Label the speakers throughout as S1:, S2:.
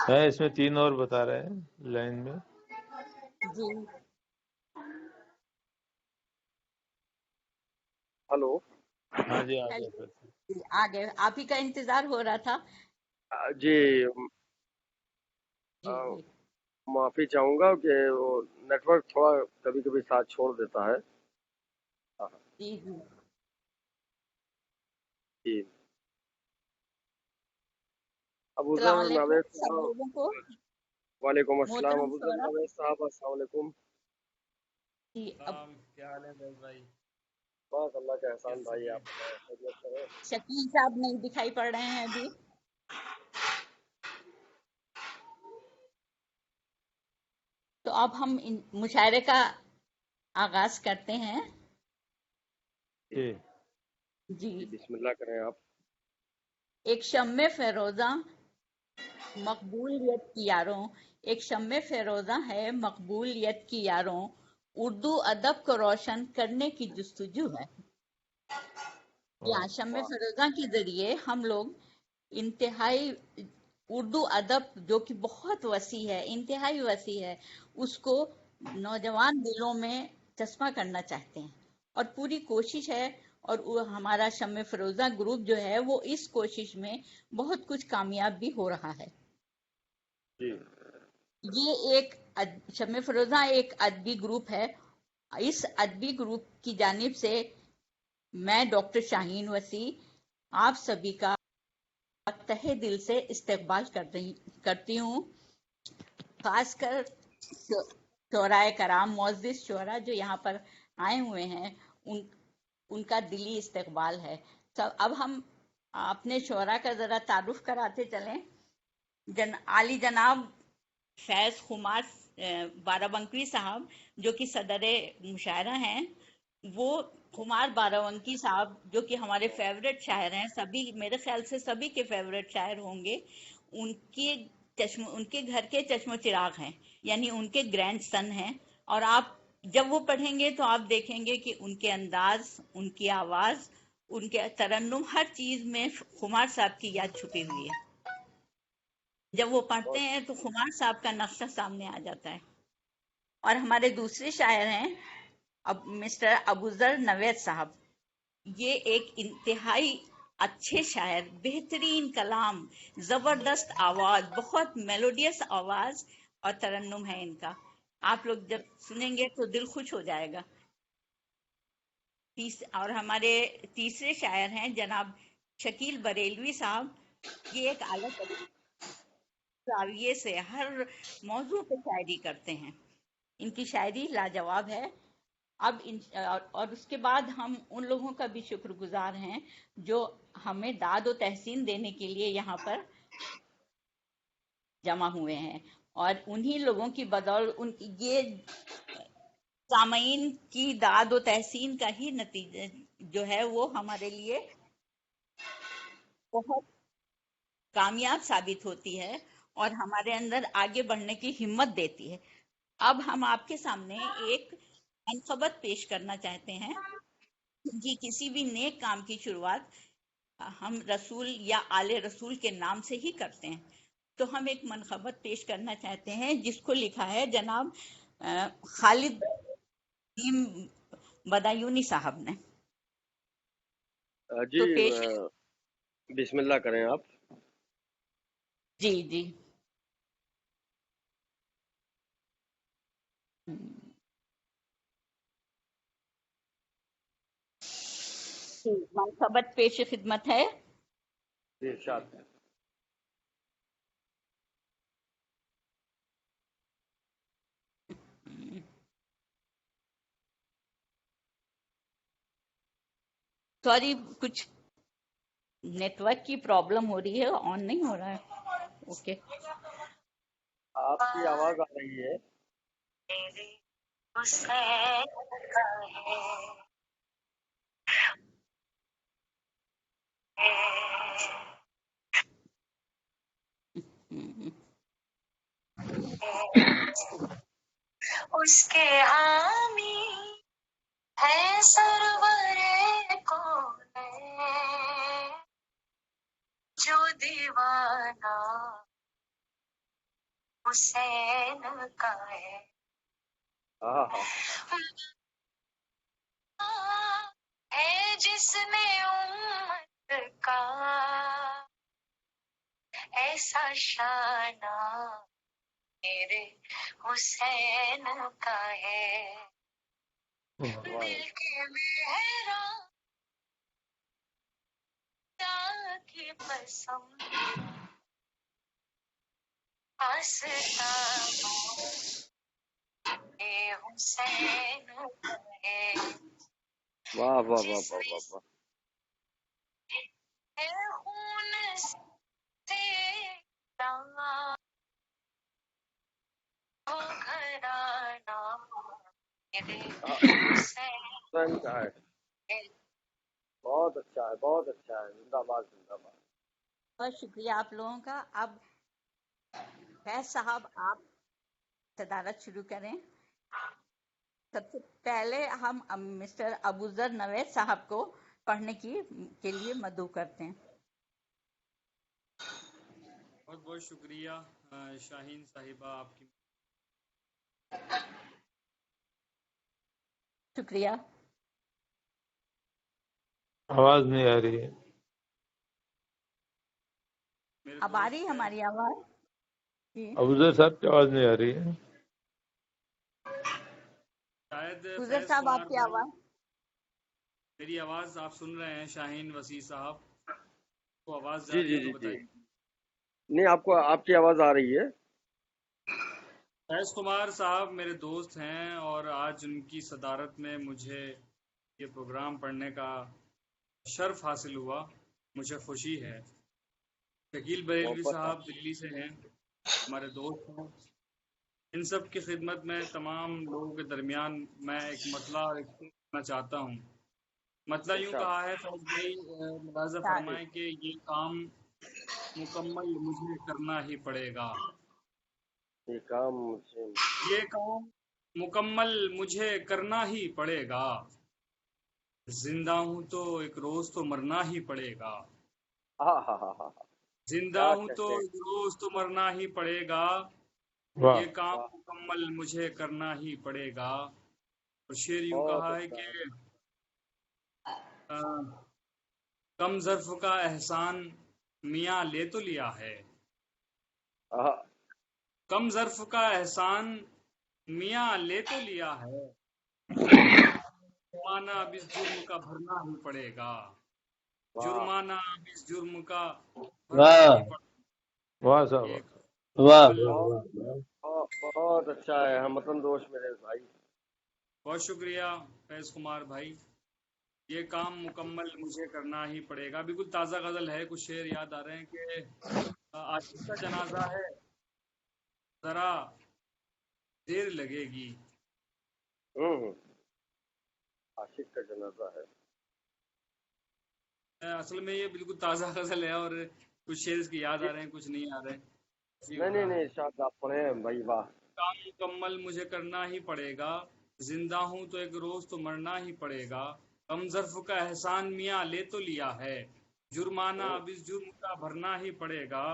S1: ہے اس میں 3 اور بتا رہے ہیں لائن میں.
S2: جی
S3: ہلو
S1: ہاں جی آ گیا
S2: ہیلو،
S1: پھر.
S2: جی آگے آپ ہی کا انتظار ہو رہا تھا.
S3: جی
S2: جی جی
S3: معافی چاہوں گا کہ وہ نیٹ ورک تھوڑا کبھی کبھی ساتھ چھوڑ دیتا ہے.
S2: جی جی
S3: جی ابو ذر
S2: السلام علیکم
S3: ناوید
S2: سب
S3: صاحب.
S2: لوگوں کو.
S3: وعلیکم السلام
S2: محترم
S3: ابو ذر
S2: شعرا
S3: ناوید صاحب، السلام علیکم.
S2: جی اب
S1: سلام، کیا حال ہے بھائی بھائی؟
S3: بس اللہ کا احسان
S1: کیسے
S3: بھائی،
S1: ہیں؟
S3: آپ بتائیں خیریت سے ہیں؟
S2: شکیل صاحب نہیں دکھائی پڑ رہے ہیں ابھی. تو اب ہم مشاعرے کا آغاز کرتے ہیں.
S1: جی
S2: جی
S3: جی بسم اللہ کریں آپ.
S2: ایک شمع فیروزہ مقبولیت کی یاروں، ایک شمع فیروزہ ہے مقبولیت کی یاروں، اردو ادب کو روشن کرنے کی جستجو ہے. یہاں شمع فیروزہ کے ذریعے ہم لوگ انتہائی اردو ادب جو کہ بہت وسیع ہے، انتہائی وسیع ہے، اس کو نوجوان دلوں میں چشمہ کرنا چاہتے ہیں اور پوری کوشش ہے. اور ہمارا شمع فیروزہ گروپ جو ہے وہ اس کوشش میں بہت کچھ کامیاب بھی ہو رہا ہے.
S3: جی
S2: یہ ایک شمع فیروزہ ایک ادبی گروپ ہے. اس ادبی گروپ کی جانب سے میں ڈاکٹر شاہین وسیع آپ سبھی کا تہہ دل سے استقبال کرتی ہوں. خاص کر شعراء کرام، معزز شعراء جو یہاں پر آئے ہوئے ہیں، ان کا دلی استقبال ہے. اب ہم اپنے شعراء کا ذرا تعارف کراتے چلیں. عالی جناب فیض خمار بارہ صاحب جو کہ صدر مشاعرہ ہیں، وہ خمار بارہونکی صاحب جو کہ ہمارے فیوریٹ شاعر ہیں، سبھی میرے خیال سے سبھی کے فیوریٹ شاعر ہوں گے. ان کے گھر کے چشم و چراغ ہیں، یعنی ان کے گرینڈ سن ہیں. اور آپ جب وہ پڑھیں گے تو آپ دیکھیں گے کہ ان کے انداز، ان کی آواز، ان کے ترنم، ہر چیز میں خمار صاحب کی یاد چھپی ہوئی ہے. جب وہ پڑھتے ہیں تو خمار صاحب کا نقشہ سامنے آ جاتا ہے. اور ہمارے دوسرے شاعر ہیں مسٹر ابو ذر نوید صاحب. یہ ایک انتہائی اچھے شاعر، بہترین کلام، زبردست آواز، بہت میلوڈیس آواز اور ترنم ہے ان کا. آپ لوگ جب سنیں گے تو دل خوش ہو جائے گا. اور ہمارے تیسرے شاعر ہیں جناب شکیل بریلوی صاحب. یہ ایک اعلیٰ زاویے سے ہر موضوع پہ شاعری کرتے ہیں. ان کی شاعری لاجواب ہے. اور اس کے بعد ہم ان لوگوں کا بھی شکر گزار ہیں جو ہمیں داد و تحسین دینے کے لیے یہاں پر جمع ہوئے ہیں. اور انہی لوگوں کی بدولت یہ سامعین کی داد و تحسین کا ہی نتیجہ جو ہے وہ ہمارے لیے بہت کامیاب ثابت ہوتی ہے اور ہمارے اندر آگے بڑھنے کی ہمت دیتی ہے. اب ہم آپ کے سامنے ایک منقبت پیش کرنا چاہتے ہیں کہ کسی بھی نیک کام کی شروعات ہم رسول یا آل رسول کے نام سے ہی کرتے ہیں. تو ہم ایک منقبت پیش کرنا چاہتے ہیں جس کو لکھا ہے جناب خالد بدایونی صاحب نے.
S3: جی
S2: تو پیش
S3: بسم اللہ کریں آپ.
S2: جی جی منقبت پیش خدمت ہے.
S3: جی ارشاد.
S2: سوری کچھ نیٹ ورک کی پرابلم ہو رہی ہے، آن نہیں ہو رہا ہے. اوکے
S3: آپ کی آواز آ رہی ہے.
S2: اس کے حامی ہے سرور کون جو دیوانہ حسین کا ہے، ہے جس نے امت کا ایسا شانہ میرے حسین کا ہے، دل کے محراب کی پسند آستانوں اے حسین کا ہے،
S3: واہ واہ واہ واہ واہ واہ،
S2: اے خون سے رنگا ہو گھرانہ میرے حسین
S3: حسین کا ہے، بہت اچھا ہے، بہت اچھا ہے، زندہ باد زندہ باد۔
S2: بہت شکریہ آپ لوگوں کا۔ اب فیض صاحب آپ صدارت شروع کریں۔ سب سے پہلے ہم مسٹر ابوذر نوید صاحب کو پڑھنے کے لیے مدعو کرتے ہیں۔
S4: بہت بہت شکریہ شاہین صاحبہ آپ کی۔
S2: شکریہ۔
S1: آواز نہیں آ رہی ہے۔
S2: اب آ رہی ہماری آواز؟ جی
S1: ابوذر صاحب کی آواز نہیں آ رہی ہے۔
S4: شاید
S2: ابوذر
S4: فیض
S2: صاحب
S4: کمار
S2: آپ کی
S4: بھائی،
S2: آواز؟
S4: میری آواز آپ سن رہے ہیں؟ شاہین وسیع صاحب کو آواز جا
S3: جی
S4: رہی
S3: جی
S4: ہے تو
S3: جی جی،
S4: بتائیے۔
S3: نہیں آپ کی آواز آ رہی ہے۔
S4: فیض کمار صاحب میرے دوست ہیں اور آج ان کی صدارت میں مجھے یہ پروگرام پڑھنے کا شرف حاصل ہوا، مجھے خوشی ہے۔ شکیل بریلوی
S3: محبت
S4: صاحب دلی سے ہیں، ہمارے دوست ہیں۔ ان سب کی خدمت میں تمام لوگوں کے درمیان میں ایک مسئلہ کرنا چاہتا ہوں۔ مسئلہ یوں
S3: ارشاد،
S4: کہا ہے فیض بھائی، ملاحظہ فرمائیں کہ یہ کام مکمل مجھے کرنا ہی پڑے گا،
S3: یہ کام مجھے،
S4: یہ کام مکمل مجھے کرنا ہی پڑے گا، زندہ ہوں تو ایک روز تو مرنا ہی پڑے گا،
S3: ہاں ہاں ہاں ہاں،
S4: زندہ
S3: کیا
S4: ہوں تو
S3: کہتے ہیں،
S4: ایک روز تو مرنا ہی پڑے گا،
S1: واہ،
S4: یہ کام مکمل مجھے کرنا ہی پڑے گا۔ اور شعر یوں
S3: بہت
S4: کہا ہے
S3: اچھا
S4: کہ
S3: ہے۔
S4: کم ظرف کا احسان میاں لے تو لیا ہے،
S3: ہاں،
S4: کم ظرف کا احسان میاں لے تو لیا ہے، جرمانہ اب اس جرم کا بھرنا ہی پڑے گا،
S3: واہ
S4: جرمانہ اب اس جرم کا بھرنا
S5: واہ
S4: ہی پڑے
S1: واہ
S4: گا،
S1: صاحب،
S4: یہ
S5: واہ
S4: مکمل۔
S5: واہ
S3: بہت
S5: واہ واہ۔
S3: بہت اچھا ہے، ہم وطن دوست میرے بھائی۔
S4: بہت شکریہ فیض کمار بھائی، یہ کام مکمل مجھے کرنا ہی پڑے گا۔ بالکل تازہ غزل ہے، کچھ شعر یاد آ رہے ہیں کہ عاشق کا جنازہ ہے ذرا دیر لگے گی،
S3: عاشق کا جنازہ ہے۔
S4: اصل میں یہ بالکل تازہ غزل ہے اور کچھ شعر اس کی یاد آ رہے ہیں، کچھ نہیں آ رہے ہیں، اسی
S3: نہیں
S4: ہو
S3: نہیں
S4: رہا
S3: نہیں،
S4: ہے۔
S3: ارشاد آپ پڑھیں بھائی، واہ۔
S4: کام مکمل مجھے کرنا ہی پڑے گا، زندہ ہوں تو ایک روز تو مرنا ہی پڑے گا، کم ظرف کا احسان میاں لے تو لیا ہے، جرمانہ اب اس جرم کا بھرنا ہی پڑے گا۔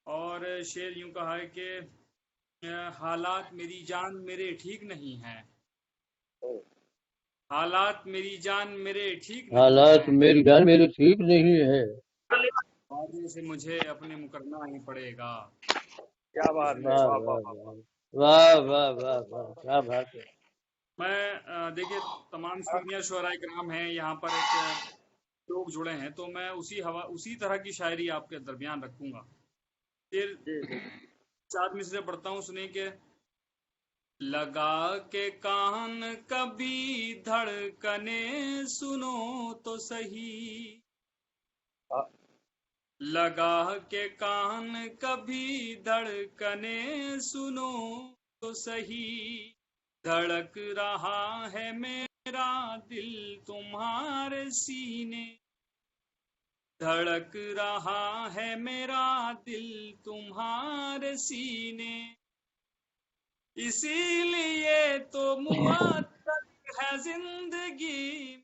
S4: اور شعر یوں کہا ہے کہ حالات میری جان میرے ٹھیک نہیں ہیں، حالات میری جان میرے ٹھیک نہیں
S5: حالات
S4: ہیں،
S5: میری جان میری ٹھیک نہیں ہے،
S4: وعدے سے مجھے اپنے مکرنا ہی پڑے گا۔
S3: کیا بات ہے،
S5: واہ
S3: واہ واہ
S5: واہ
S3: واہ واہ۔
S5: واہ واہ واہ واہ، کیا بات ہے۔
S4: میں دیکھیے تمام سینئر شعراء کرام ہیں یہاں پر، ایک لوگ جڑے ہیں، تو میں اسی طرح کی شاعری آپ کے درمیان رکھوں گا۔ پھر
S3: جی جی،
S4: چار مصرے پڑھتا ہوں، سنیں کہ لگا کے کان کبھی دھڑکنے سنو تو صحیح، لگا کے کان کبھی دھڑکنے سنو تو صحیح، دھڑک رہا ہے میرا دل تمہارے سینے، دھڑک رہا ہے میرا دل تمہارے سینے، اسی لیے تو معطر ہے زندگی،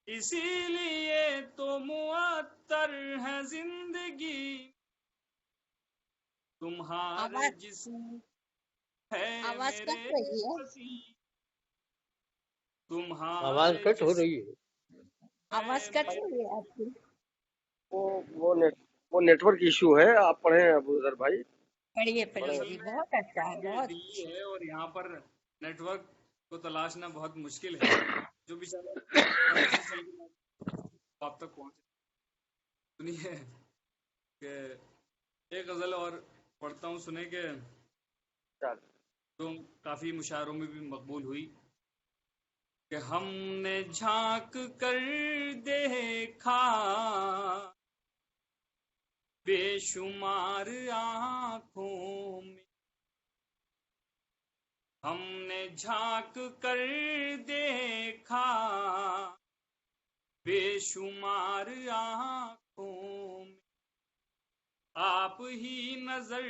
S4: اسی لیے تو معطر ہے زندگی، تمہارے جسم ہے
S2: آواز
S4: میرے
S2: کٹ رہی ہے،
S4: پسی،
S5: آواز
S4: تمہارے
S5: کٹ ہو
S4: جسم
S5: رہی ہے.
S2: آواز کٹ رہی ہے آپ کی.
S3: وہ نیٹ ورک ایشو ہے. آپ پڑھیں ابو ذر بھائی.
S2: پڑھیے
S3: پڑھیں.
S2: پڑھیے
S4: اصل
S2: جی،
S4: میں
S2: بہت اچھا ہے،
S4: یہ
S2: بہت.
S4: دلی ہے اور یہاں پر نیٹ ورک کو تلاشنا بہت مشکل ہے. جو بیچارے 15 سال کے آپ تک پہنچے. سنیے کہ ایک غزل اور پڑھتا ہوں، سنیں کہ جو کافی مشاعروں میں بھی مقبول ہوئی کہ ہم نے جھانک کر دیکھا بے شمار آنکھوں میں، ہم نے جھانک کر دیکھا بے شمار آنکھوں میں، آپ ہی نظر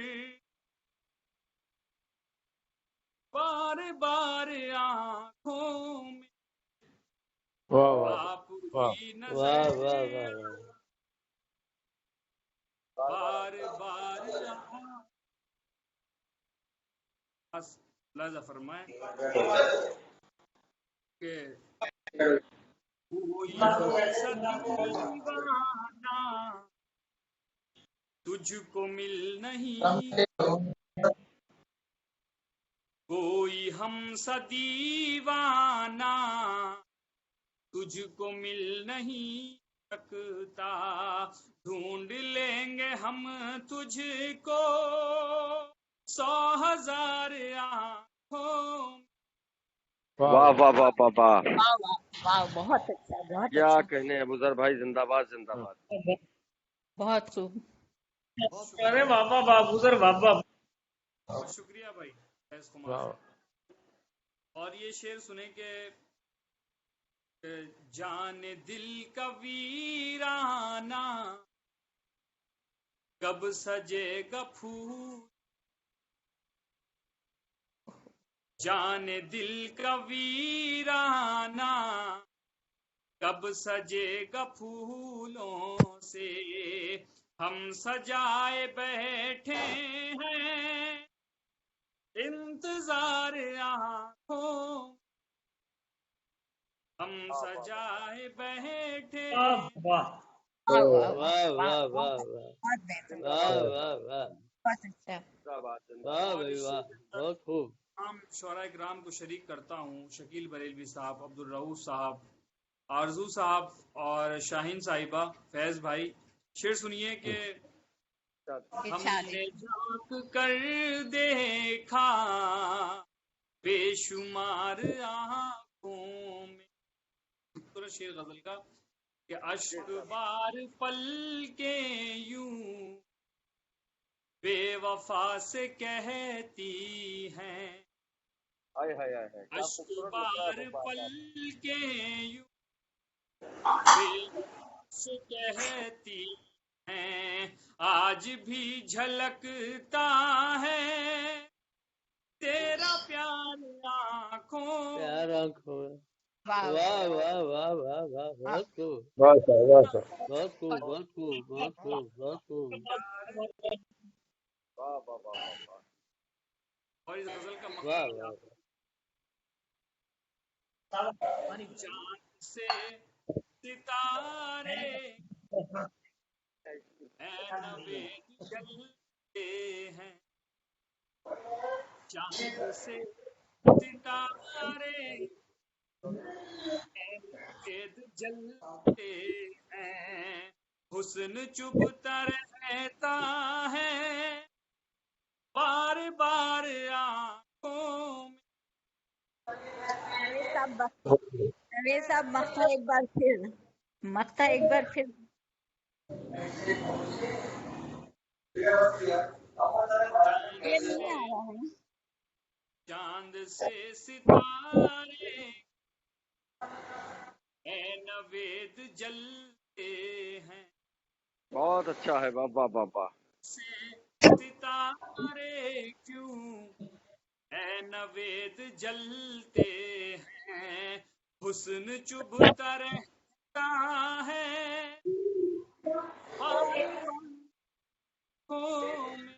S4: بار بار آنکھوں میں،
S1: واہ واہ
S4: آپ
S1: واہ.
S4: ہی
S5: واہ
S4: نظر
S5: واہ واہ واہ.
S4: بار بار لہذا فرمائیں کہ کوئی ہم سا دیوانہ تجھ کو مل نہیں، کوئی ہم سا دیوانہ تجھ کو مل نہیں سکتا، ڈھونڈ لیں گے ہم تجھ کو 100,000 آنکھوں.
S3: واہ واہ واہ واہ واہ.
S2: واہ واہ واہ، بہت اچھا، بہت
S3: کیا
S2: اچھا،
S3: کہنے ابو ذر بھائی. زندہ باد زندہ باد.
S2: بہت خوب.
S4: بہت شکریہ بہت شکریہ بھائی فیض خمار
S1: واہ.
S4: صاحب. اور یہ شعر سنیں کہ جان دل کا ویرانہ کب سجے گا پھول، جان دل کا ویرانہ کب سجے گا پھولوں سے، ہم سجائے بیٹھے ہیں انتظار آنکھوں، ہم سجائے بیٹھے
S2: واہ واہ
S5: واہ
S2: واہ
S5: واہ
S2: واہ،
S5: واہ واہ.
S2: بہت بہتر،
S5: واہ واہ واہ.
S2: بہت اچھا.
S3: زندہ باد زندہ
S5: واہ
S4: اور
S5: بھائی
S4: اس
S5: واہ.
S4: شعر کے
S5: بہت خوب.
S4: تمام شعراء کرام کو شریک کرتا ہوں، شکیل بریلوی صاحب، عبدالرؤوف صاحب، آرزو صاحب اور شاہین صاحبہ، فیض بھائی. شعر سنیے کہ ہم
S2: ارشاد
S4: نے جھانک کر دیکھا بے شمار آنکھوں میں. پورا شعر غزل کا کہ اشک بار پل کے یوں بے وفا سے کہتی ہیں،
S3: ہائے ہائے ہائے ہائے. کیا
S4: اشک
S3: خوبصورت مصرع
S4: بار
S3: ہے بابا
S4: پل
S3: صاحب.
S4: کے یوں بے وفا سے کہتی ہیں، آج بھی جھلکتا ہے تیرا پیار آنکھوں.
S5: پیار آنکھوں میں.
S2: واہ
S5: واہ واہ واہ واہ واہ. بہت خوب.
S1: واہ صاحب واہ صاحب.
S5: بہت خوب. بہت خوب. بہت خوب. بہت خوب.
S3: واہ واہ واہ واہ واہ.
S4: اور اس غزل کا
S5: واہ
S4: مقصد
S5: واہ.
S4: جان سے ستارے اے نوید جلتے ہیں، چاند سے ستارے اے نوید جلتے ہیں، حسن چبھتا رہتا ہے بار بار آنکھوں میں.
S2: نوید صاحب مکتا ایک بار پھر، مکتا ایک بار پھر. یہ نہیں آ رہا ہے.
S4: چاند سے ستارے اے نوید جلتے ہیں،
S3: بہت اچھا ہے. واہ واہ واہ واہ.
S4: سے ستارے کیوں اے نوید جلتے ہیں، حسن چبھتا رہتا ہے بار بار آنکھوں میں.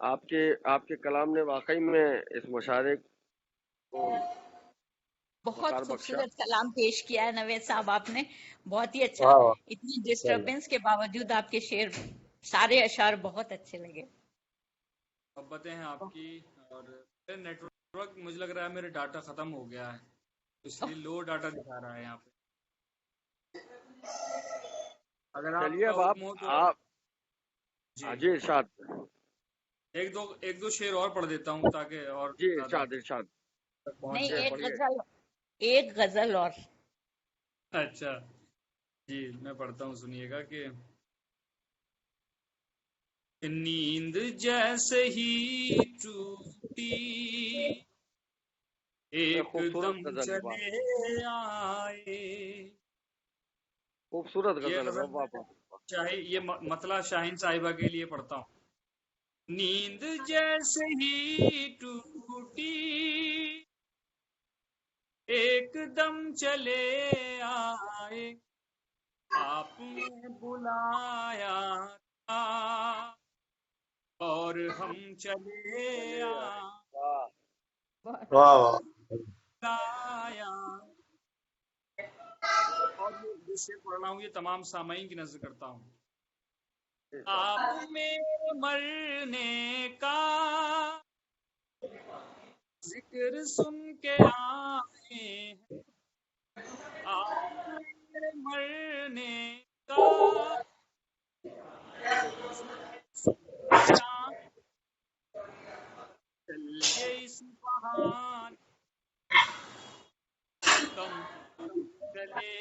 S3: آپ کے کلام نے واقعی میں اس مشاعرے کو
S2: بہت
S3: وقار بخشا.
S2: خوبصورت کلام پیش کیا ہے نوید صاحب آپ نے، بہت ہی اچھا.
S1: واہ واہ
S2: اتنی ڈسٹربنس کے باوجود آپ کے شعر، سارے اشعار بہت اچھے لگے.
S4: محبتیں ہیں آپ کی. اور میرے نیٹورک مجھے لگ رہا ہے میرے ڈاٹا ختم ہو گیا ہے، اس لیے لو ڈاٹا دکھا رہا ہے یہاں پہ. اگر آپ
S3: چلیے
S4: کا
S3: اب
S4: حکم ہو تو
S3: آپ
S4: جی
S3: جی ارشاد.
S4: ایک دو شعر اور پڑھ دیتا ہوں تاکہ اور
S3: جی
S4: زیادہ
S3: ارشاد.
S4: تک پہنچ
S2: نہیں،
S4: جائے.
S2: ایک غزل اور.
S4: اچھا جی میں پڑھتا ہوں، سنیے گا کہ نیند جیسے ہی ٹوٹی ایک
S3: خوبصورت
S4: دم
S3: غزل ہے. واہ
S4: چلے آئے.
S3: خوبصورت
S4: یہ
S3: غزل ہے.
S4: غزل
S3: واہ واہ.
S4: یہ مطلع شاہین صاحبہ کے لیے پڑھتا ہوں. نیند جیسے ہی ٹوٹی ایک دم چلے آئے، آپ نے بلایا تھا اور ہم چلے
S3: واہ.
S1: واہ واہ
S4: آیا. اور یہ شعر پڑھ رہا ہوں، یہ تمام سامعین کی نظر کرتا ہوں. آپ میں مرنے کا ذکر سن کے آئے ہیں، آپ میں مرنے کا چلیے اس بہان کم چلے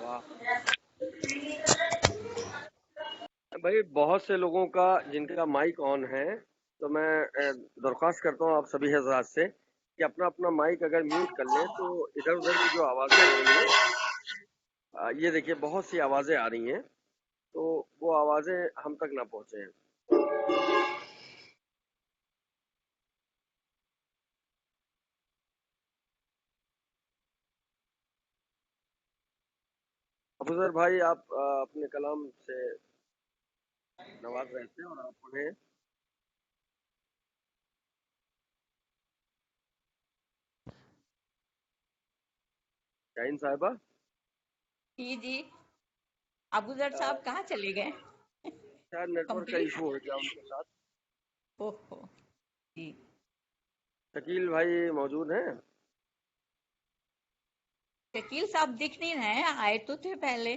S3: واہ بھائی. بہت سے لوگوں کا جن کا مائک آن ہے، تو میں درخواست کرتا ہوں آپ سبھی حضرات سے کہ اپنا اپنا مائک اگر میوٹ کر لیں تو ادھر ادھر کی جو آوازیں آ رہی ہیں، یہ دیکھیے بہت سی آوازیں آ رہی ہیں، تو وہ آوازیں ہم تک نہ پہنچے. افضل بھائی آپ اپنے کلام سے نواز رہے تھے اور آپ پڑھیں. شاہین صاحبہ
S2: جی ابو ذر صاحب کہاں چلے گئے؟
S3: شاید نیٹ ورک کا
S2: کمپلیٹ.
S3: ایشو ہو گیا ان کے ساتھ.
S2: اوہو جی.
S3: شکیل بھائی موجود ہیں؟
S2: شکیل صاحب دکھ نہیں رہے، آئے تو تھے پہلے،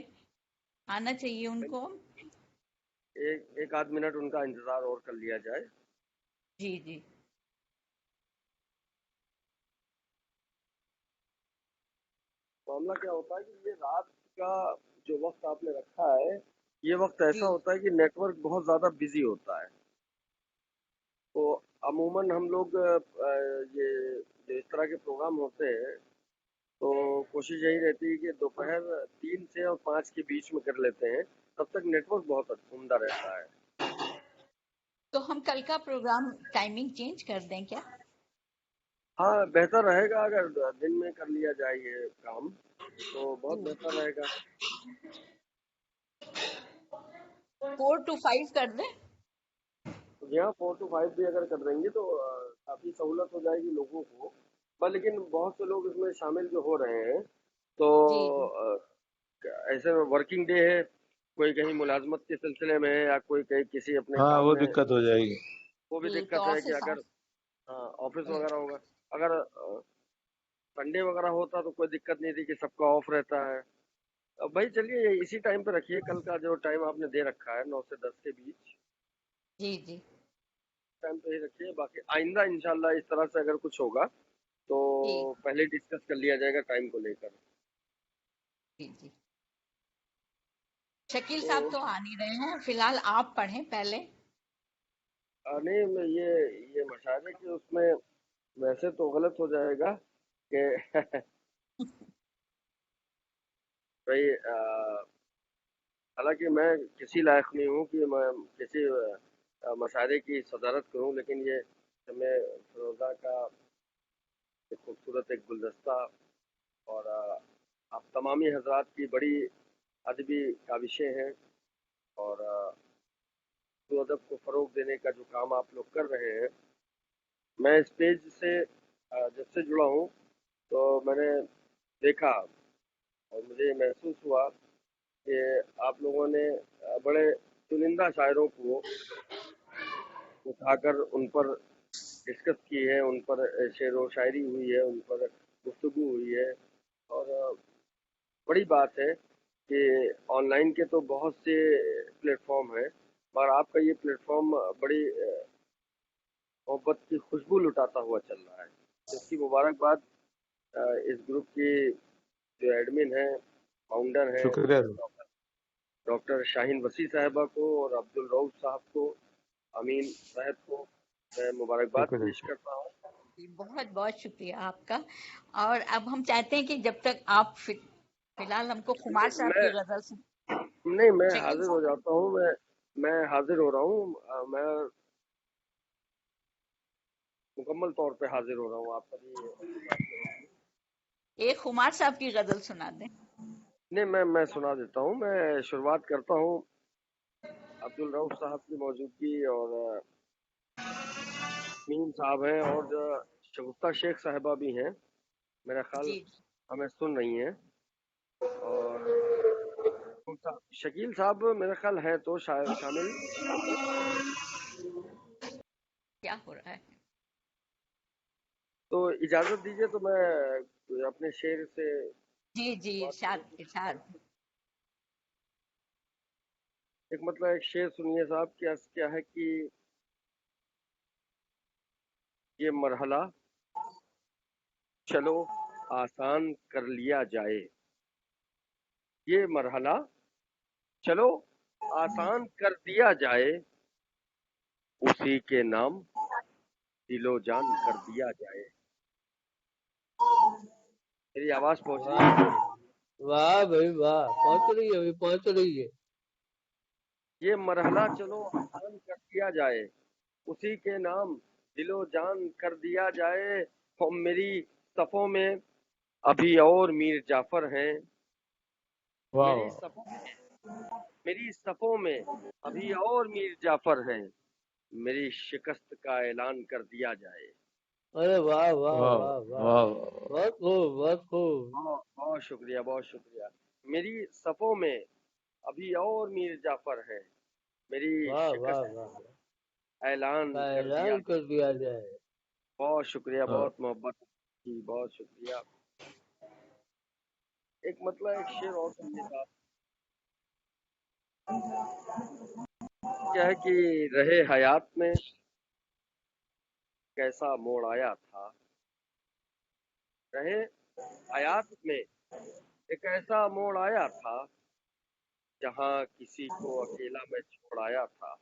S2: آنا چاہیے ان کو.
S3: ایک آدھ منٹ ان کا انتظار اور کر لیا جائے.
S2: جی
S3: معاملہ کیا ہوتا ہے کہ یہ رات کا جو وقت آپ نے رکھا ہے، یہ وقت ایسا
S2: جی
S3: ہوتا ہے کہ نیٹ ورک بہت زیادہ بزی ہوتا ہے. تو عموماً ہم لوگ یہ جو اس طرح کے پروگرام ہوتے ہیں تو کوشش یہی رہتی ہے کہ دوپہر 3 سے اور 5 کے بیچ میں کر لیتے ہیں، تب تک نیٹ ورک بہت عمدہ رہتا ہے.
S2: تو ہم کل کا پروگرام ٹائمنگ چینج کر دیں کیا؟
S3: ہاں بہتر رہے گا اگر دن میں کر لیا جائے یہ کام تو بہت
S2: جی
S3: بہتر رہے گا.
S2: 4 to 5 کر دیں.
S3: جی ہاں 4 to 5 بھی اگر کر دیں گے تو کافی سہولت ہو جائے گی لوگوں کو. پر لیکن بہت سے لوگ اس میں شامل جو ہو رہے ہیں تو
S2: جی
S3: ایسے ورکنگ ڈے ہے، کوئی کہیں ملازمت کے سلسلے میں ہے یا کوئی کہیں کسی اپنے
S1: ہاں
S3: کام
S1: وہ
S3: میں،
S1: دقت ہو جائے گی.
S3: وہ بھی
S2: جی تو
S3: دقت ہے کہ
S2: آفس
S3: اگر آفس وغیرہ ہوگا. اگر سنڈے وغیرہ ہوتا تو کوئی دقت نہیں تھی کہ سب کا آف رہتا ہے. بھائی چلیے اسی ٹائم پہ رکھیے، کل کا جو ٹائم آپ نے دے رکھا ہے 9 سے 10 کے بیچ
S2: جی
S3: ٹائم پہ ہی رکھیے. باقی آئندہ انشاءاللہ اس طرح سے اگر کچھ ہوگا تو
S2: جی
S3: پہلے ڈسکس کر لیا جائے گا ٹائم کو لے کر.
S2: جی. شکیل
S3: تو
S2: صاحب تو آ نہیں رہے ہیں فی الحال، آپ پڑھیں پہلے.
S3: نہیں میں یہ مشاہدے کہ اس میں ویسے تو غلط ہو جائے گا کہ بھائی حالانکہ میں کسی لائق نہیں ہوں کہ میں کسی مشاعرے کی صدارت کروں، لیکن یہ شمع فروزہ کا ایک خوبصورت ایک گلدستہ اور آپ تمامی حضرات کی بڑی ادبی کاوشیں ہیں، اور اردو ادب کو فروغ دینے کا جو کام آپ لوگ کر رہے ہیں، میں اس پیج سے جب سے جڑا ہوں تو میں نے دیکھا اور مجھے محسوس ہوا کہ آپ لوگوں نے بڑے چنندہ شاعروں کو اٹھا کر ان پر ڈسکس کی ہے، ان پر شعر و شاعری ہوئی ہے، ان پر گفتگو ہوئی ہے، اور بڑی بات ہے کہ آن لائن کے تو بہت سے پلیٹ فارم ہیں، اور آپ کا یہ پلیٹ فارم بڑی محبت کی خوشبو لٹاتا ہوا چل رہا ہے، اس کی مبارکباد اس گروپ کی جو ایڈمن ہیں، فاؤنڈر ہیں
S1: شکریہ
S3: ڈاکٹر شاہین وسیع صاحبہ کو اور عبد الرؤف صاحب کو، امین صاحب کو میں مبارکباد
S1: شکریہ
S3: پیش کرتا ہوں۔
S2: بہت بہت شکریہ آپ کا۔ اور اب ہم چاہتے ہیں کہ جب تک آپ فی الحال ہم کو خمار صاحب کی غزل
S3: نہیں، میں
S2: شکیل
S3: حاضر ہو
S2: صاحب
S3: جاتا ہوں، میں حاضر ہو رہا ہوں، میں مکمل طور پہ حاضر ہو رہا ہوں، آپ کبھی
S2: ایک خمار صاحب کی غزل سنا دیں۔
S3: نہیں، میں سنا دیتا ہوں، میں شروعات کرتا ہوں عبد الرؤف صاحب کی موجودگی اور مین صاحب ہیں اور شگفتہ شیخ صاحبہ بھی ہیں، میرا خیال
S2: جی
S3: ہمیں سن رہی ہیں، اور شکیل صاحب میرا خیال ہے تو شامل۔
S2: کیا ہو رہا ہے؟
S3: تو اجازت دیجیے تو میں اپنے شعر سے
S2: جی جی ارشاد ارشاد۔
S3: ایک مطلب ایک شعر سنیے صاحب، کیا ہے کہ یہ مرحلہ چلو آسان کر لیا جائے، یہ مرحلہ چلو آسان کر دیا جائے، اسی کے نام دل و جان کر دیا جائے۔ میری آواز پہنچ رہی ہے؟
S5: واہ بھائی واہ، پہنچ رہی ہے، ابھی پہنچ رہی ہے۔
S3: یہ مرحلہ چلو آسان کر دیا جائے، اسی کے نام دل و جان کر دیا جائے، اور میری صفوں میں ابھی اور میر جعفر ہیں، میری صفوں میں ابھی اور میر جعفر ہیں، میری شکست کا اعلان کر دیا جائے۔
S5: ارے واہ واہ واہ واہ، بہت خوب بہت خوب۔
S3: بہت شکریہ، بہت شکریہ۔ میری صفوں میں ابھی اور میر جعفر ہیں، میری
S5: واہ واہ
S3: شکست
S5: واہ،
S3: اعلان
S5: کا
S3: کر دیا
S5: اعلان کر دیا جائے۔
S3: بہت شکریہ، بہت محبت کی، بہت شکریہ۔ ایک مطلب ایک شعر اور سنیے صاحب، کیا ہے کہ رہے حیات میں کیسا موڑ آیا تھا، رہے حیات میں ایک ایسا موڑ آیا تھا، جہاں کسی کو اکیلا میں چھوڑ آیا تھا،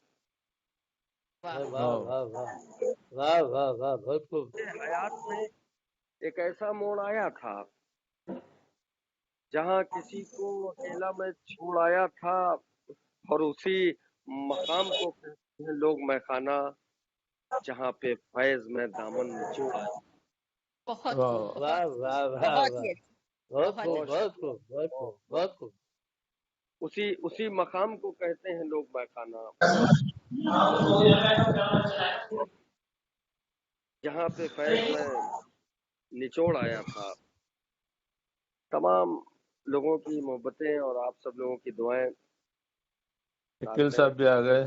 S5: واہ واہ واہ واہ واہ واہ، بہت خوب۔
S3: حیات میں ایک ایسا موڑ آیا تھا، جہاں کسی کو اکیلا میں چھوڑ آیا تھا، اور اسی مقام کو کہتے ہیں لوگ میخانہ، جہاں پہ فیض میں دامن نچوڑ آیا۔
S2: بہت خوب،
S5: واہ واہ واہ
S2: بہت
S5: واہ،
S2: ہی
S5: بہت
S2: بہت
S5: خوب بہت خوب بہت خوب بہت خوب۔
S3: اسی مقام کو کہتے ہیں لوگ میخانہ، جہاں پہ فیض میں نچوڑ آیا تھا۔ تمام لوگوں کی محبتیں اور آپ سب لوگوں کی دعائیں۔
S1: شکیل صاحب بھی آ گئے۔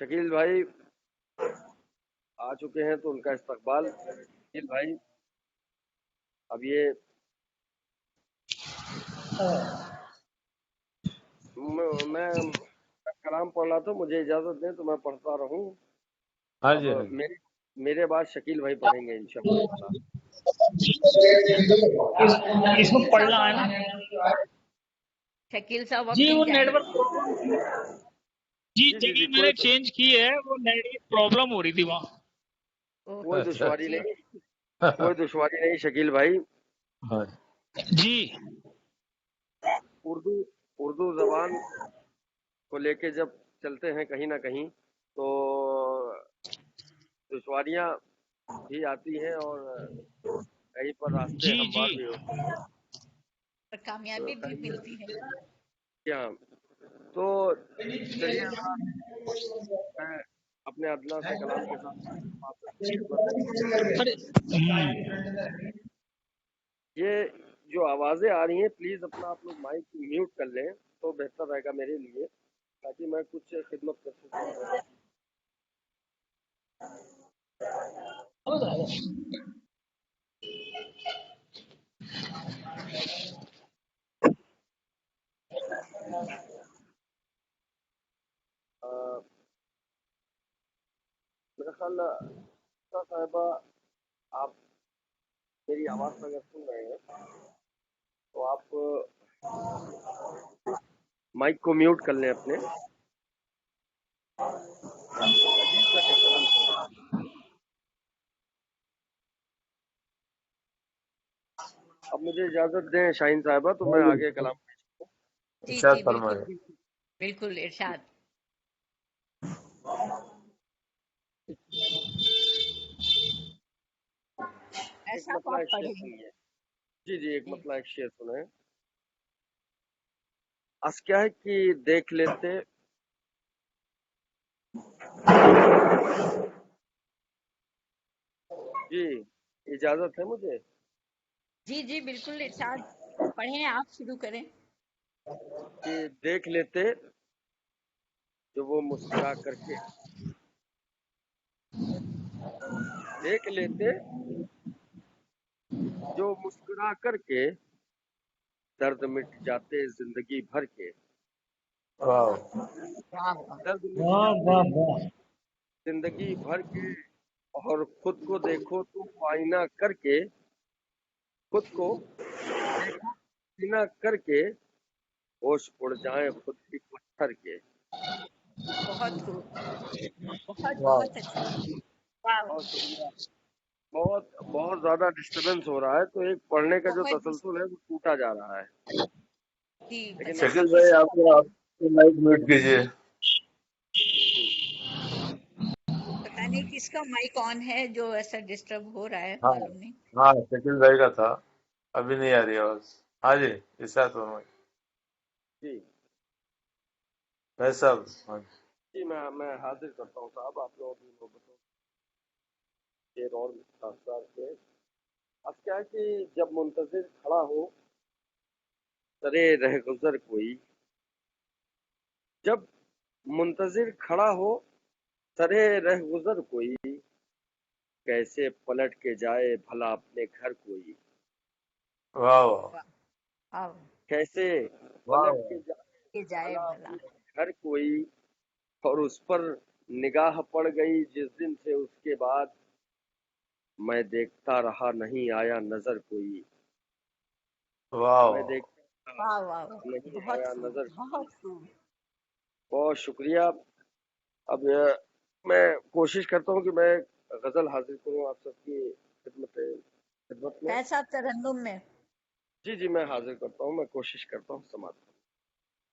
S3: شکیل بھائی آ چکے ہیں تو ان کا استقبال۔ شکیل بھائی اب یہ میں کلام پڑھ رہا تھا، مجھے اجازت دیں تو میں پڑھتا رہوں۔
S1: ہاں
S3: اب
S1: جی،
S3: میرے بعد شکیل بھائی پڑھیں گے انشاءاللہ۔
S6: اس کو پڑھنا ہے نا
S2: شکیل صاحب
S6: جی، وہ
S2: اپنی
S6: نیٹ ورک جی جگہ میں نے
S3: کوئی
S6: چینج کی ہے، وہ نیٹ ورک پرابلم ہو رہی تھی وہاں۔
S3: کوئی دشواری نہیں، کوئی دشواری نہیں شکیل بھائی۔
S6: جی
S3: اردو زبان کو لے کے جب چلتے ہیں کہیں نہ کہیں تو دشواریاں بھی آتی ہیں اور کہیں پر راستے
S6: جی
S3: ہموار
S6: جی
S3: بھی ہوتے ہیں.
S2: اور کامیابی بھی ملتی ہے.
S3: کیا تو چلیے میں اپنے ادنا سے کلام کے ساتھ آپ کی خدمت ہے.
S6: ارے
S3: یہ جو آوازیں آ رہی ہیں پلیز اپنا آپ لوگ مائک میوٹ کر لیں تو بہتر رہے گا میرے لیے تاکہ میں کچھ خدمت کر سکوں. میرا خیال صاحبہ آپ میری آواز اگر سن رہے ہیں تو آپ مائک کو میوٹ کر لیں اپنے. عجیب سا ڈسٹربنس ہو رہا ہے. اب مجھے اجازت دیں شاہین صاحبہ تو میں آگے کلام.
S2: جی
S1: ارشاد
S2: جی
S1: فرمائے.
S2: بالکل بالکل ارشاد.
S3: ایک
S2: ایسا
S3: مسئلہ
S2: آپ
S3: ایک شعر
S2: پڑھیں.
S3: سنیے. جی ایک
S2: جی
S3: مسئلہ ایک شعر سنیں. اس کیا ہے کہ دیکھ لیتے جی اجازت ہے مجھے
S2: جی جی بالکل ارشاد پڑھیں. آپ شروع کریں.
S3: کہ دیکھ لیتے جو وہ مسکرا کر کے دیکھ لیتے جو مسکرا کر کے درد مٹ جاتے زندگی بھر کے.
S1: واہ
S2: واہ واہ.
S3: درد مٹ
S6: واہ
S3: جاتے
S6: واہ واہ.
S3: زندگی بھر کے اور خود کو دیکھو تو آئینہ کر کے خود کو دیکھو آئینہ کر کے ہوش اڑ جائیں خود کی پتھر کے.
S2: بہت خوب. بہت
S1: واہ.
S2: بہت اچھا. واہ.
S3: بہت شکریہ. بہت بہت زیادہ ڈسٹربنس ہو رہا ہے تو ایک پڑھنے کا جو
S2: بہت
S3: تسلسل ہے وہ ٹوٹا جا رہا ہے.
S2: جی
S3: لیکن
S2: پتہ نہیں
S1: شکیل
S2: کس
S1: بھائی
S2: کا
S1: آپ مائک میوٹ کیجیے.
S2: پتہ نہیں کس کا مائک آن ہے جو ایسا ڈسٹرب ہو رہا ہے.
S1: ہاں
S2: معلوم نہیں.
S1: ہاں شکیل بھائی کا تھا. ابھی نہیں آ رہی آواز. ہاں جی ارشاد فرمائے
S3: جی
S1: بھائی صاحب. ہاں جی.
S3: جی میں حاضر کرتا ہوں صاحب آپ لوگوں کی محبتوں کے اور خاص کے. اب کیا ہے کہ جب منتظر کھڑا ہو سرے رہ گزر کوئی جب منتظر کھڑا ہو سرے رہ گزر کوئی کیسے پلٹ کے جائے بھلا اپنے گھر کوئی.
S1: واہ واہ
S2: واہ.
S3: کیسے
S1: واہ
S3: پلٹ
S1: واہ.
S3: کے جائے
S2: کہ جائے
S3: بھلا
S2: بھلا.
S3: اپنے گھر کوئی اور اس پر نگاہ پڑ گئی جس دن سے اس کے بعد میں دیکھتا رہا نہیں آیا نظر کوئی.
S1: واہ
S3: میں
S1: واہ.
S3: دیکھتا
S2: واہ واہ واہ.
S3: نہیں
S2: بہت
S3: آیا
S2: خوب
S3: نظر.
S2: بہت خوب.
S3: بہت شکریہ. اب میں کوشش کرتا ہوں کہ میں غزل حاضر کروں آپ سب کی خدمت میں.
S2: کیسا ترنم میں.
S3: جی میں حاضر کرتا ہوں. میں کوشش کرتا ہوں سماعت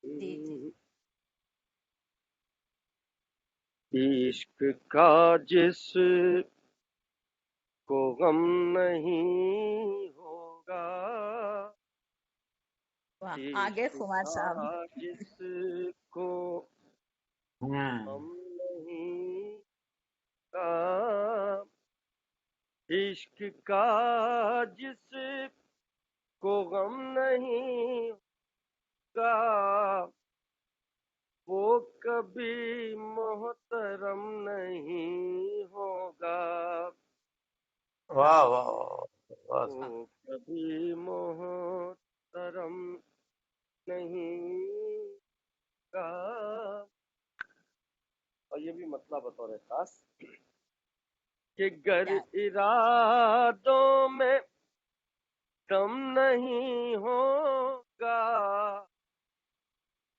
S2: جی جی.
S3: عشق کا جس کو غم نہیں ہوگا
S2: واہ. آگے
S3: عشق
S2: خمار صاحب.
S3: کا جس کو غم نہیں ہوگا عشق کا جس کو غم نہیں ہوگا وہ کبھی محترم نہیں ہوگا.
S1: واہ واہ.
S3: وہ کبھی محترم نہیں ہوگا. اور یہ بھی مسئلہ بطور خاص کہ گر ارادوں میں دم نہیں ہوگا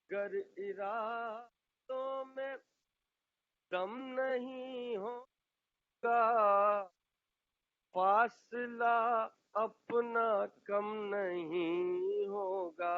S3: گر ارادوں میں دم نہیں ہوگا فاصلہ اپنا کم نہیں ہوگا.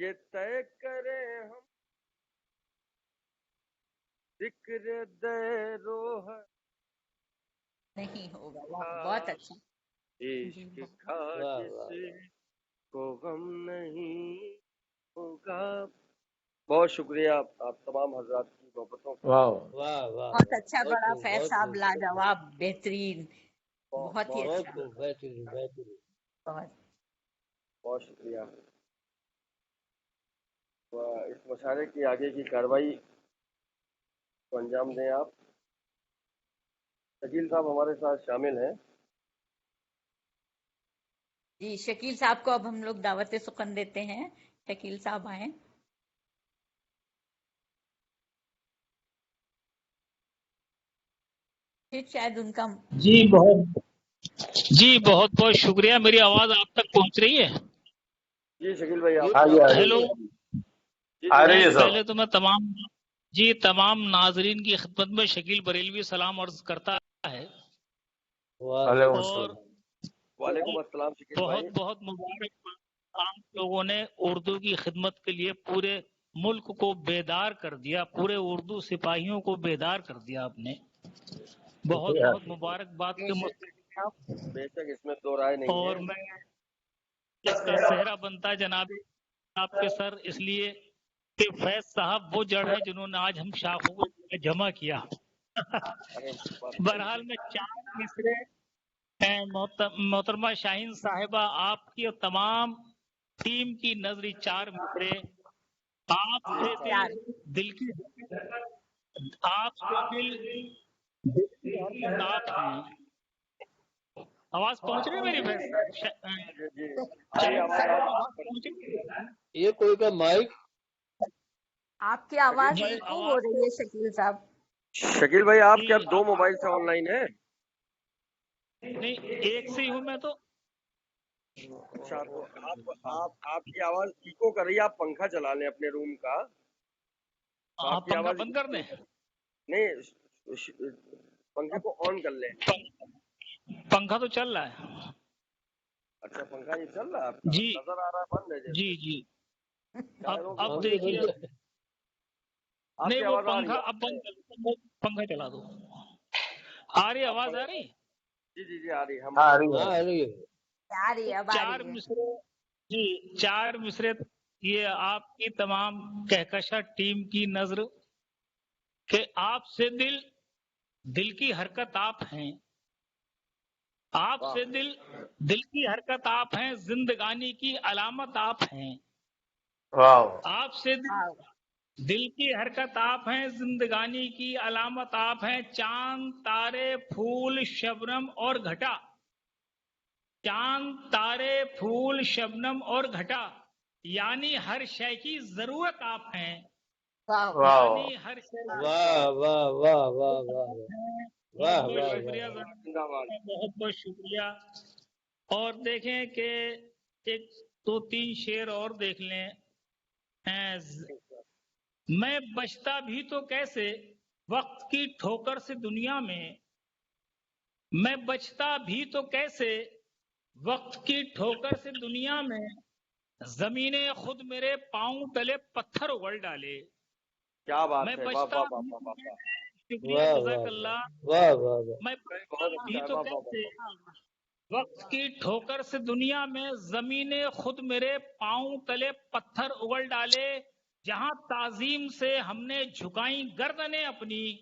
S3: یہ طے کریں ہم ذکر دے روح
S2: نہیں ہوگا. واہ، بہت اچھا.
S3: عشق کا
S5: واہ
S3: جس
S5: واہ
S3: کو غم نہیں ہوگا. بہت شکریہ آپ تمام حضرات کی محبتوں کا.
S1: واہ
S5: واہ واہ
S2: بہت
S5: واہ
S2: اچھا.
S5: بہت
S2: بڑا
S5: خوب
S2: فیض
S5: بہت
S2: صاحب
S5: خوب
S2: لاجواب، بہترین، بہت ہی
S5: بہت
S2: اچھا.
S5: خوب بہترین بہترین.
S2: بہت.
S3: بہت شکریہ. اس مشاعرے کی آگے کی کارروائی کو انجام دیں آپ. شکیل صاحب ہمارے ساتھ شامل ہیں.
S2: جی، شکیل صاحب کو اب ہم لوگ دعوت سخن دیتے ہیں. شکیل صاحب آئیں. پھر شاید ان کا
S6: جی بہت بہت شکریہ. میری آواز آپ تک پہنچ رہی ہے؟
S3: جی شکیل بھائی آپ
S1: ہاں جی، آ رہی
S6: ہیلو.
S3: جی
S1: آ رہی
S3: جی
S1: ہے
S6: پہلے
S1: صاحب.
S6: تو میں تمام ناظرین کی خدمت میں شکیل بریلوی سلام عرض کرتا ہے.
S1: وعلیکم
S6: اور
S1: السلام.
S3: وعلیکم السلام شکیل بھائی.
S6: بہت مبارک. آپ لوگوں نے اردو کی خدمت کے لیے پورے ملک کو بیدار کر دیا، پورے اردو سپاہیوں کو بیدار کر دیا آپ نے. بہت مبارکباد کے مستحق ہیں آپ.
S3: بے شک اس میں دو رائے نہیں
S6: اور
S3: ہے.
S6: میں اس کا صحرا بنتا جناب آپ کے سر، اس لیے کہ فیض صاحب وہ جڑ ہیں جنہوں نے آج ہم شاخوں کو جمع کیا.
S3: ارے
S6: بہرحال میں 4 مصرے محترمہ شاہین صاحبہ آپ کی اور تمام ٹیم کی نظری 4 مصرے آپ سے دل کی آپ سے دل کی حرکت آپ ہیں. آواز پہنچ رہی ہے میری فیض
S3: جی
S6: شاہین صاحب آواز پہنچ رہی ہے؟
S5: یہ کوئی کا مائک
S2: آپ کی آواز
S6: جی
S2: ایکو ہو رہی ہے شکیل صاحب.
S3: شکیل بھئی آپ کے اب 2 موبائل سے آن لائن ہیں؟
S6: نہیں، ایک سے ہی ہوں میں تو.
S3: اچھا تو آپ کی آواز ایکو کر رہی ہے. آپ پنکھا چلا لیں اپنے روم کا.
S6: آپ
S3: کی
S6: پنکھا
S3: آواز
S6: بند کر دیں.
S3: نہیں پنکھے کو آن کر لیں.
S6: پنکھا تو چل رہا ہے.
S3: اچھا پنکھا یہ چل رہا ہے آپ کا؟
S6: جی
S3: نظر آ رہا ہے بند ہے جیسے.
S6: جی
S3: شاعروں کی
S6: اب
S5: ہم بھی
S6: دیکھیے.
S5: بند
S3: آپ
S6: نہیں
S3: کی
S6: وہ
S3: آواز آ رہی
S6: پنکھا
S3: ہے.
S6: اب بند کر، پنکھا چلا دو. آ رہی آواز آ رہی.
S3: جی آ رہی ہے.
S1: ہاں، آ رہی
S5: ہاں
S1: ہے.
S5: آ رہی ہے.
S2: آ رہی ہے، اب آ
S6: 4
S2: رہی ہے.
S6: مصرے جی 4 مصرے یہ آپ کی تمام کہکشاں ٹیم کی نظر کہ آپ سے دل کی حرکت آپ ہیں. آپ سے دل کی حرکت آپ ہیں. زندگانی کی علامت آپ ہیں.
S1: واہ
S6: آپ سے دل کی حرکت آپ ہیں. زندگانی کی علامت آپ ہیں. چاند تارے پھول شبنم اور گھٹا. چاند تارے پھول شبنم اور گھٹا یعنی ہر شے کی ضرورت آپ ہیں.
S1: واہ
S6: یعنی ہر شے
S5: واہ واہ واہ واہ واہ واہ
S6: بہت
S5: واہ
S6: شکریہ
S5: واہ.
S3: زندہ باد.
S6: بہت شکریہ. اور دیکھیں کہ 1 2 3 شعر اور دیکھ لیں. میں بچتا بھی تو کیسے وقت کی ٹھوکر سے دنیا میں. میں بچتا بھی تو کیسے وقت کی ٹھوکر سے دنیا میں. زمینے خود میرے پاؤں تلے پتھر اگل ڈالے.
S3: کیا بات
S6: میں
S3: ہے. واہ
S6: بچتا
S3: واہ واہ واہ واہ.
S6: شکریہ
S5: واہ
S6: جزاک
S5: واہ
S6: اللہ.
S5: واہ واہ واہ.
S6: میں
S3: بہت
S6: بچتا
S3: اچھا
S6: بھی
S3: ہے.
S6: تو
S3: واہ واہ
S6: کیسے
S3: واہ.
S6: وقت کی ٹھوکر سے دنیا میں. زمین خود میرے پاؤں تلے پتھر اگل ڈالے. جہاں تعظیم سے ہم نے جھکائیں گردنیں اپنی.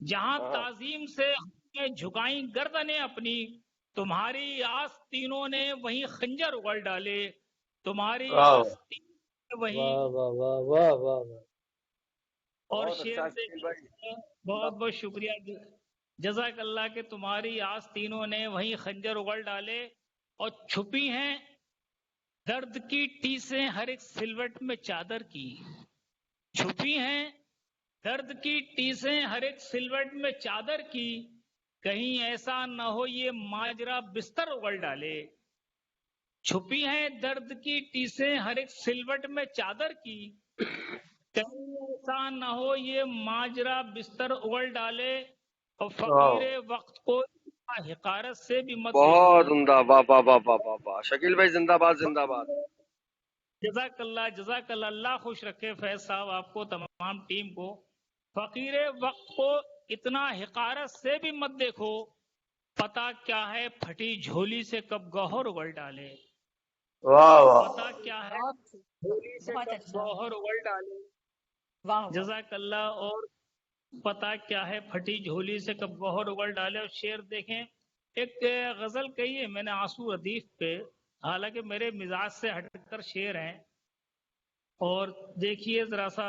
S6: جہاں تعظیم سے ہم نے جھکائیں گردنیں اپنی. تمہاری آستینوں نے وہیں خنجر اگل ڈالے. تمہاری
S1: واہ
S6: آستینوں نے وہیں.
S5: واہ واہ واہ واہ واہ واہ.
S6: اور
S3: بہت
S6: شعر
S3: اچھا شکیل بھائی.
S6: بہت شکریہ جزاک اللہ کہ تمہاری آستینوں نے وہیں خنجر اگل ڈالے. اور چھپی ہیں درد کی ٹیسیں ہر ایک سلوٹ میں چادر کی. چھپی ہیں درد کی ٹیسیں ہر ایک سلوٹ میں چادر کی. کہیں ایسا نہ ہو یہ ماجرا بستر اگل ڈالے. چھپی ہیں درد کی ٹیسیں ہر ایک سلوٹ میں چادر کی. کہیں ایسا نہ ہو یہ ماجرا بستر اگل ڈالے. اور فقیر وقت کو حقارت سے بھی مت
S3: بہت
S6: دیکھو.
S3: عمدہ. واہ واہ واہ واہ واہ واہ. شکیل بھائی زندہ باد زندہ باد.
S6: جزاک اللہ اللہ خوش رکھے فیض صاحب آپ کو، تمام ٹیم کو. فقیر وقت کو اتنا حقارت سے بھی مت دیکھو، پتا کیا ہے پھٹی جھولی سے کب گوہر اگل ڈالے.
S1: واہ واہ
S6: پتا کیا ہے
S2: بہت
S6: جھولی سے
S2: بہت
S6: کب
S2: اچھا،
S6: گوہر اگل ڈالے.
S2: واہ واہ.
S6: جزاک اللہ. اور پتا کیا ہے پھٹی جھولی سے کب گوہر اگل ڈالے. اور شعر دیکھیں، ایک غزل کہی ہے میں نے آنسو ردیف پہ، حالانکہ میرے مزاج سے ہٹ کر شعر ہیں. اور دیکھیے ذرا سا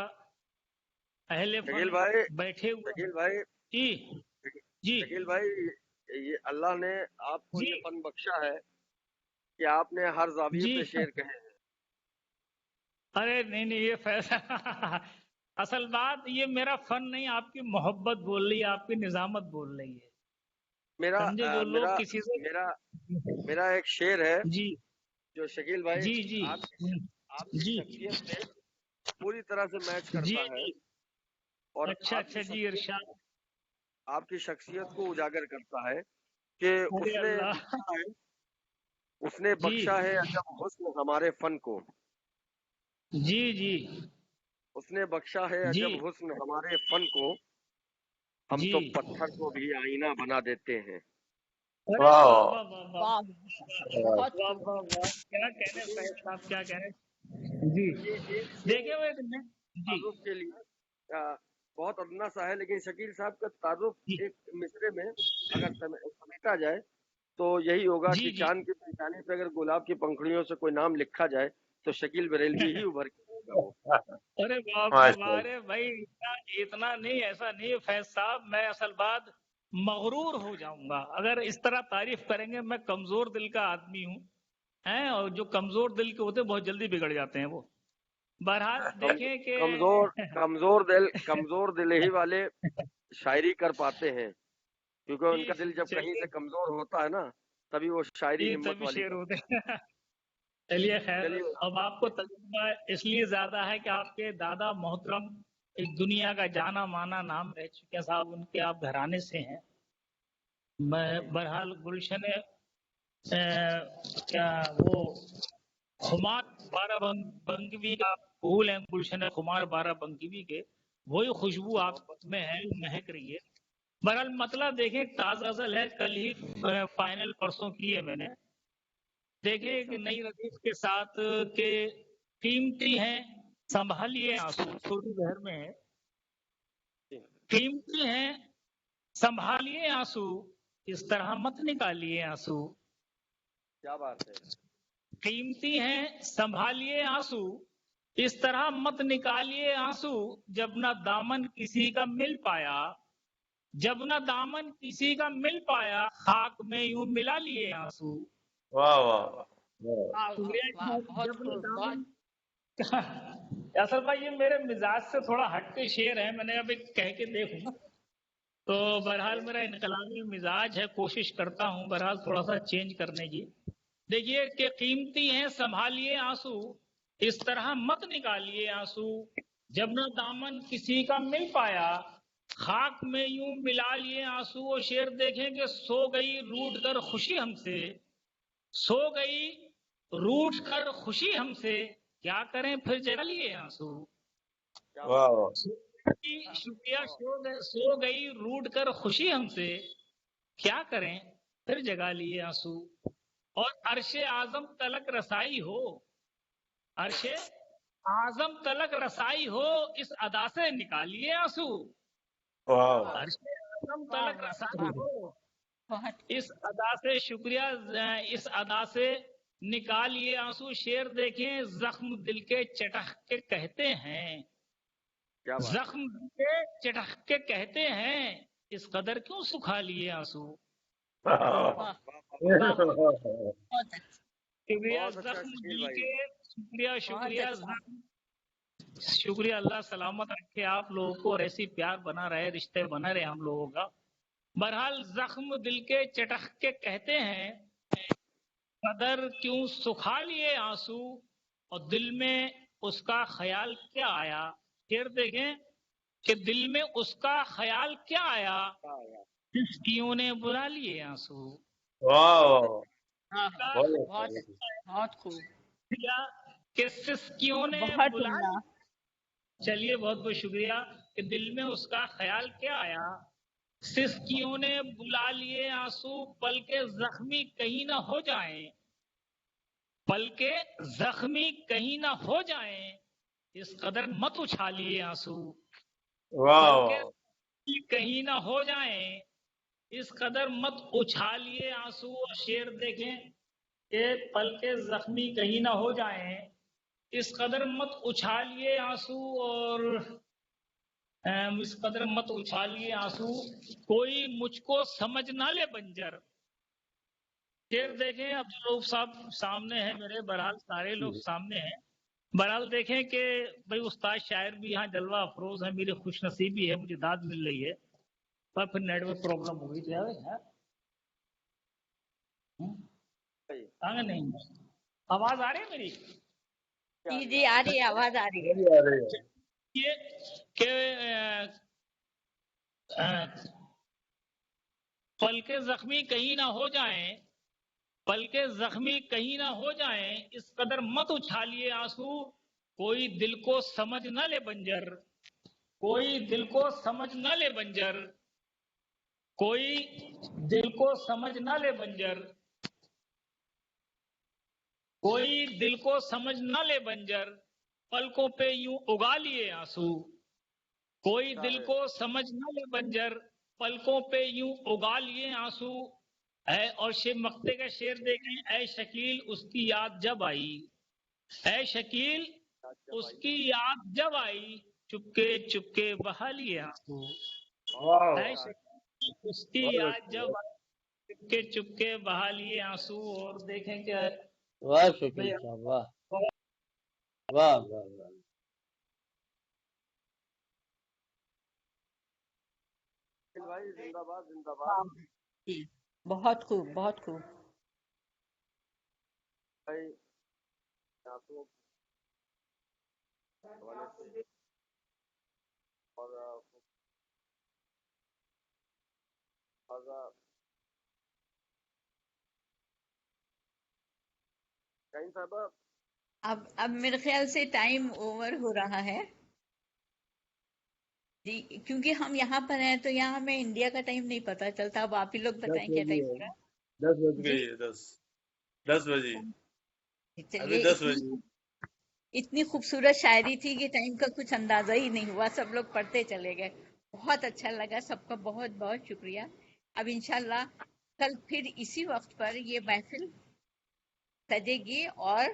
S6: اہل
S3: شکیل
S6: فن
S3: بھائی،
S6: بیٹھے ہوئے
S3: شکیل
S6: ہیں.
S3: بھائی،
S6: جی جی
S3: شکیل بھائی، یہ اللہ نے آپ کو
S6: جی
S3: یہ فن بخشا ہے کہ آپ نے ہر زاویے
S6: جی.
S3: پہ شعر کہے ہیں.
S6: ارے نہیں یہ فیصلہ اصل بات یہ میرا فن نہیں، آپ کی محبت بول رہی ہے، آپ کی نظامت بول رہی ہے.
S3: میرا
S6: سمجھے جو لوگ
S3: میرا
S6: کسی سے
S3: میرا میرا ایک شعر ہے
S6: جی
S3: جو شکیل بھائی
S6: جی جی
S3: آپ کی
S6: جی
S3: شخصیت سے پوری طرح سے میچ
S6: جی
S3: کرتا ہے،
S6: جی.
S3: اور
S6: اچھا اچھا جی ارشاد.
S3: آپ کی شخصیت کو اجاگر کرتا ہے کہ
S6: ارے اللہ.
S3: اس نے
S6: جی
S3: بخشا ہے عجب حسن ہمارے فن کو.
S6: جی جی
S3: اس نے بخشا ہے
S6: جی
S3: عجب حسن ہمارے فن کو، ہم
S6: جی.
S3: تو پتھر کو بھی آئینہ بنا دیتے ہیں.
S6: ارے
S1: واہ
S6: واہ
S1: واہ
S6: واہ واہ واہ
S2: واہ
S1: واہ.
S2: بہت
S6: واہ
S2: خوب.
S6: واہ واہ. کیا کہنے فیض صاحب، کیا کہنے. جی
S3: یہ ایک
S6: دیکھیں وہ جی
S3: تعارف کے لیے بہت ادنا سا ہے، لیکن شکیل صاحب کا تعارف
S6: جی
S3: ایک مصرے میں اگر سمیٹا جائے تو یہی ہوگا
S6: جی
S3: کہ
S6: جی.
S3: چاند کی پہچانے پہ اگر گلاب کی پنکھڑیوں سے کوئی نام لکھا جائے تو شکیل بریلوی ہی ابھر کے آئے گا وہ.
S6: ارے واہ واہ
S1: ماشاء
S6: واہ.
S1: اللہ.
S6: ارے بھائی اتنا نہیں، ایسا نہیں فیض صاحب. میں اصل بات مغرور ہو جاؤں گا اگر اس طرح تعریف کریں گے. میں کمزور دل کا آدمی ہوں ہیں، اور جو کمزور دل کے ہوتے بہت جلدی بگڑ جاتے ہیں وہ. بہرحال دیکھیں کہ
S3: کمزور دل ہی والے شاعری کر پاتے ہیں، کیونکہ ان کا دل جب کہیں
S6: چلیے
S3: سے کمزور ہوتا ہے نا تبھی وہ شاعری ہمت
S6: تبھی
S3: والی
S6: شعر
S3: کرتے
S6: ہوتے ہیں. چلیے خیر،
S3: چلیے
S6: اب آپ کو تجربہ اس لیے زیادہ ہے کہ آپ کے دادا محترم ایک دنیا کا جانا مانا نام رہ چکے صاحب، ان کے آپ گھرانے سے ہیں. میں بہرحال گلشن کیا وہ خمار بارہ بنگوی کا پھول ہیں، گلشن خمار بارہ بنگوی کے، وہی خوشبو آپ میں ہے، مہک رہی ہے. بہرحال مطلب دیکھیں تازہ غزل ہے، کل ہی فائنل پرسوں کی ہے میں نے. دیکھیں ایک نئی ردیف کے ساتھ کہ قیمتی ہیں سنبھالیے آنسو، چھوٹی بہر میں ہے. قیمتی ہیں سنبھالیے آنسو، اس طرح مت نکالیے آنسو.
S3: کیا بات ہے.
S6: قیمتی ہیں سنبھالیے آنسو، اس طرح مت نکالیے آنسو. جب نہ دامن کسی کا مل پایا، جب نہ دامن کسی کا مل پایا، خاک میں یوں ملا لیے آنسو.
S1: واہ واہ واہ.
S2: واہ واہ واہ بہت
S6: جب نہ
S2: خوب بہت.
S6: دامن اصل بھائی یہ میرے مزاج سے تھوڑا ہٹ کے شعر ہے، میں نے اب ایک کہہ کے دیکھوں تو بہرحال میرا انقلابی مزاج ہے، کوشش کرتا ہوں بہرحال تھوڑا سا چینج کرنے کی. دیکھیے کہ قیمتی ہیں سنبھالیے آنسو، اس طرح مت نکالیے آنسو. جب نہ دامن کسی کا مل پایا، خاک میں یوں ملا لیے آنسو. وہ شعر دیکھیں کہ سو گئی روٹ کر خوشی ہم سے، سو گئی روٹ کر خوشی ہم سے، کیا کریں پھر جگہ لیے آنسو.
S1: واہ واہ.
S6: شکریہ. سو گئی روٹ کر خوشی ہم سے، کیا کریں پھر جگہ لیے آنسو. اور عرش اعظم تلک رسائی ہو، عرش اعظم تلک رسائی ہو، اس ادا سے نکالیے آنسو.
S1: واہ واہ.
S6: عرش اعظم
S2: واہ
S6: تلک
S2: واہ
S6: رسائی
S2: واہ
S6: ہو،
S2: بہت.
S6: اس ادا سے شکریہ، اس ادا سے نکالیے آنسو. شعر دیکھیں زخم دل کے چٹخ کے کہتے ہیں،
S3: کیا بات ہے.
S6: زخم دل کے چٹخ کے کہتے ہیں، اس قدر کیوں سکھا لیے آنسو.
S2: واہ بہت اچھا.
S6: شکریہ.
S3: بہت اچھا
S6: زخم
S3: شکیل
S6: دل
S3: بھائی.
S6: کے شکریہ
S2: بہت
S6: شکریہ
S2: اچھا.
S6: شکریہ. اللہ سلامت رکھے آپ لوگوں کو اور ایسی پیار بنا رہے، رشتے بنا رہے ہم لوگوں کا. بہرحال زخم دل کے چٹخ کے کہتے ہیں، قدر کیوں سکھا لیے آنسو. اور دل میں اس کا خیال کیا آیا. پھر دیکھیں کہ دل میں اس کا خیال کیا آیا، کیوں نے بلا لیے آنسو.
S1: واہ واہ.
S2: ہاں ہاں
S1: بہت
S2: بہت
S1: اچھا.
S2: بہت خوب.
S6: کہ سسکیوں نے
S2: بہت
S6: بلا
S2: عمدہ.
S6: چلیے بہت بہت شکریہ کہ دل میں اس کا خیال کیا آیا. سسکیوں نے بلا لیے آنسو پل کے زخمی کہیں نہ ہو جائیں، پل کے زخمی کہیں نہ ہو جائیں، اس قدر مت اچھالیے آنسو پل کے
S1: واہ
S6: زخمی کہیں نہ ہو جائیں، اس قدر مت اچھالیے آنسو. اور شعر دیکھیں کہ پل کے زخمی کہیں نہ ہو جائیں، اس قدر مت اچھالیے آنسو، اور اس قدر مت اچھالیے آنسو، کوئی مجھ کو سمجھ نہ لے بنجر. شعر دیکھیں عبد الرؤف صاحب سامنے ہیں میرے، بہرحال سارے لوگ سامنے ہیں. بہرحال دیکھیں کہ بھائی استاد شاعر بھی یہاں جلوہ افروز ہیں، میری خوش نصیبی ہے، مجھے داد مل رہی ہے. پر پھر نیٹ ورک پرابلم ہو گئی تھی نہیں. آواز آ رہی ہے میری؟
S2: جی جی آ رہی ہے، آواز آ رہی ہے.
S1: آ رہی ہے.
S6: یہ کہ پل کے زخمی کہیں نہ ہو جائیں، پل کے زخمی کہیں نہ ہو جائیں، اس قدر مت اچھالیے آنسو، کوئی دل کو سمجھ نہ لے بنجر، کوئی دل کو سمجھ نہ لے بنجر، کوئی دل کو سمجھ نہ لے بنجر، کوئی دل کو سمجھ نہ لے بنجر، پلکوں پہ یوں اگا لیے آنسو، کوئی دل کو سمجھ نہ لے بنجر، پلکوں پہ یوں اگا لیے آنسو. ہے اور مقطع کا شعر دیکھیں، اے شکیل اس کی یاد جب آئی، اے شکیل اس کی یاد جب آئی، چپکے چپکے بہا لیے آنسو. اے شکیل اس کی یاد جب آئی، چپکے چپکے بہا لیے آنسو. اور دیکھیں کہ
S5: واہ شکیل صاحب، واہ واہ واہ واہ.
S3: بھائی زندہ باد زندہ باد.
S2: جی بہت خوب، بہت خوب.
S3: بھائی آپ کو حوالے سے اور شاہین صاحبہ،
S2: اب میرے خیال سے ٹائم اوور ہو رہا ہے جی، کیونکہ ہم یہاں پر ہیں تو یہاں ہمیں انڈیا کا ٹائم نہیں پتا چلتا. اب آپ ہی لوگ
S1: 10
S2: بتائیں کیا
S1: بجے
S2: ٹائم ہو رہا
S1: ہے، 10 بج
S2: ہے.
S1: گئی ہے، 10 بجے،
S2: جی
S1: ابھی
S2: چلیے.
S1: 10 بجے.
S2: اتنی خوبصورت شاعری تھی کہ ٹائم کا کچھ اندازہ ہی نہیں ہوا، سب لوگ پڑھتے چلے گئے. بہت اچھا لگا، سب کا بہت بہت شکریہ. اب انشاءاللہ کل پھر اسی وقت پر یہ محفل سجے گی اور